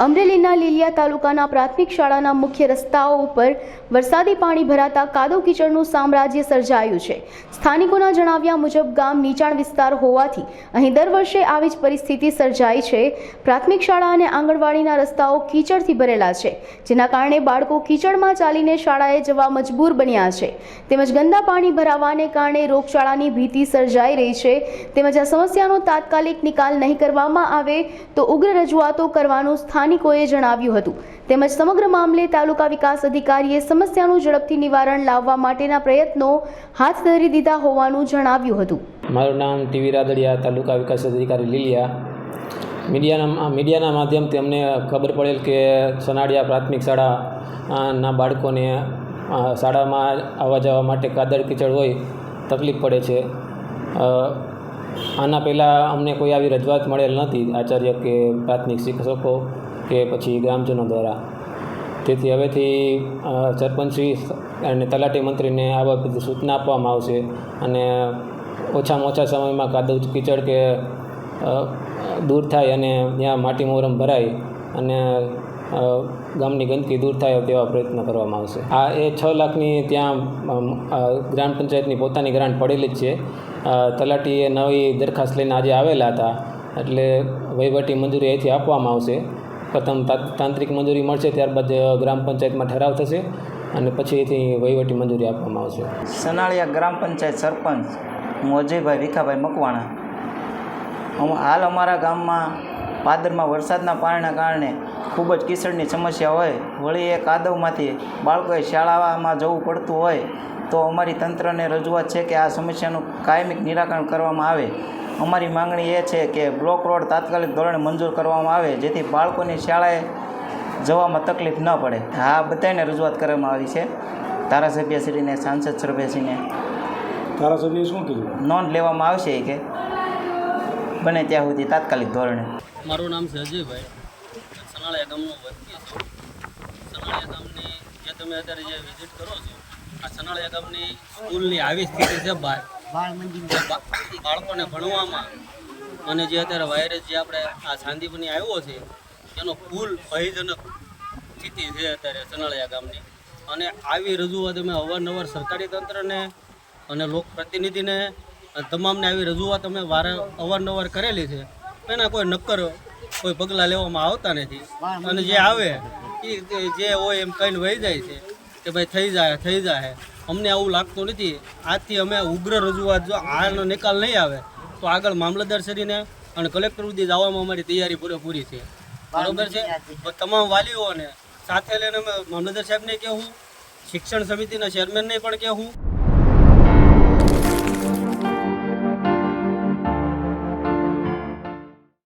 અમરેલીના લીલિયા તાલુકાના પ્રાથમિક શાળાના મુખ્ય રસ્તાઓ ઉપર વરસાદી પાણી ભરાતા કાદવ કીચડનું સામ્રાજ્ય સર્જાયું છે। સ્થાનિકોના જણાવ્યા મુજબ ગામ નીચાણ વિસ્તાર હોવાથી અહીં દર વર્ષે આવી જ પરિસ્થિતિ સર્જાય છે। પ્રાથમિક શાળા અને આંગણવાડીના રસ્તાઓ કીચડથી ભરેલા છે, જેના કારણે બાળકો કીચડમાં ચાલીને શાળાએ જવા મજબૂર બન્યા છે। તેમજ ગંદા પાણી ભરાવાને કારણે રોગચાળાની ભીતિ સર્જાઈ રહી છે। તેમજ આ સમસ્યાનો તાત્કાલિક નિકાલ નહીં કરવામાં આવે તો ઉગ્ર રજૂઆતો કરવાનું સ્થાનિકોએ જણાવ્યું હતું। તેમજ સમગ્ર મામલે તાલુકા વિકાસ અધિકારીએ સમસ્યાનું ઝડપથી નિવારણ લાવવા માટેના પ્રયત્નો હાથ ધરી દીધા હોવાનું જણાવ્યું હતું। મારું નામ ટીવી રાદડિયા, તાલુકા વિકાસ અધિકારી લીલિયા। મીડિયાના માધ્યમથી અમને ખબર પડેલ કે સનાડિયા પ્રાથમિક શાળાના બાળકોને શાળામાં આવવા જવા માટે કાદવ કીચડ હોય તકલીફ પડે છે। આના પહેલાં અમને કોઈ આવી રજૂઆત મળેલ નથી, આચાર્ય કે પ્રાથમિક શિક્ષકો કે પછી ગ્રામજનો દ્વારા। તેથી હવેથી સરપંચશ્રી અને તલાટી મંત્રીને આ બાબતે સૂચના આપવામાં આવશે અને ઓછામાં ઓછા સમયમાં કાદવ કીચડ કે દૂર થાય અને ત્યાં માટી મોરમ ભરાય અને ગામની ગંદકી દૂર થાય તેવા પ્રયત્નો કરવામાં આવશે। આ એ 6 લાખની ત્યાં ગ્રામ પંચાયતની પોતાની ગ્રાન્ટ પડેલી જ છે। તલાટીએ નવી દરખાસ્ત લઈને આજે આવેલા હતા, એટલે વહીવટી મંજૂરી અહીંથી આપવામાં આવશે। પ્રથમ તાંત્રિક મંજૂરી મળશે, ત્યારબાદ ગ્રામ પંચાયતમાં ઠરાવ થશે અને પછી અહીંથી વહીવટી મંજૂરી આપવામાં આવશે। સનાળિયા ગ્રામ પંચાયત સરપંચ હું અજયભાઈ ભીખાભાઈ મકવાણા। હાલ અમારા ગામમાં ભાદરમાં વરસાદના પાણીના કારણે ખૂબ જ કીચડની સમસ્યા હોય, વળી એ કાદવમાંથી બાળકોએ શાળામાં જવું પડતું હોય તો અમારી તંત્રને રજૂઆત છે કે આ સમસ્યાનું કાયમિક નિરાકરણ કરવામાં આવે। અમારી માંગણી એ છે કે બ્લોક રોડ તાત્કાલિક ધોરણે મંજૂર કરવામાં આવે, જેથી બાળકોની શાળાએ જવામાં તકલીફ ન પડે। આ બધાને રજૂઆત કરવામાં આવી છે, ધારાસભ્યશ્રીને, સાંસદ સભ્યશ્રીને। ધારાસભ્યએ શું કીધું? નોંધ લેવામાં આવશે કે બને ત્યાં સુધી તાત્કાલિક ધોરણે। મારું નામ છે અજયભાઈ, સનાળિયા ગામનો વતની છું। સનાળિયા ગામની જે તમે અત્યારે જે વિઝિટ કરો છો, આ સનાળિયા ગામની સ્કૂલની આવી સ્થિતિ છે, બાળકોને ભણવામાં અને જે અત્યારે વાયરસ જે આપણે આ સાંદીપની આવ્યો છે એનો ફૂલ ભયજનક સ્થિતિ છે અત્યારે સનાળિયા ગામની। અને આવી રજૂઆત અમે અવારનવાર સરકારી તંત્રને અને લોકપ્રતિનિધિને તમામને આવી રજૂઆત અમે અવારનવાર કરેલી છે, એના કોઈ નક્કર કોઈ પગલાં લેવામાં આવતા નથી। અને જે આવે એ જે હોય એમ કહીને વહી જાય છે કે ભાઈ થઈ જાય। અમને આવું લાગતું નથી। આજથી અમે ઉગ્ર રજૂઆત, જો આનો નિકાલ નહીં આવે તો આગળ મામલતદારશ્રીને અને કલેક્ટર સુધી જવામાં અમારી તૈયારી પૂરેપૂરી છે, બરાબર છે। તમામ વાલીઓને સાથે લઈને અમે મામલતદાર સાહેબને કહેવું, શિક્ષણ સમિતિના ચેરમેનને પણ કહેવું।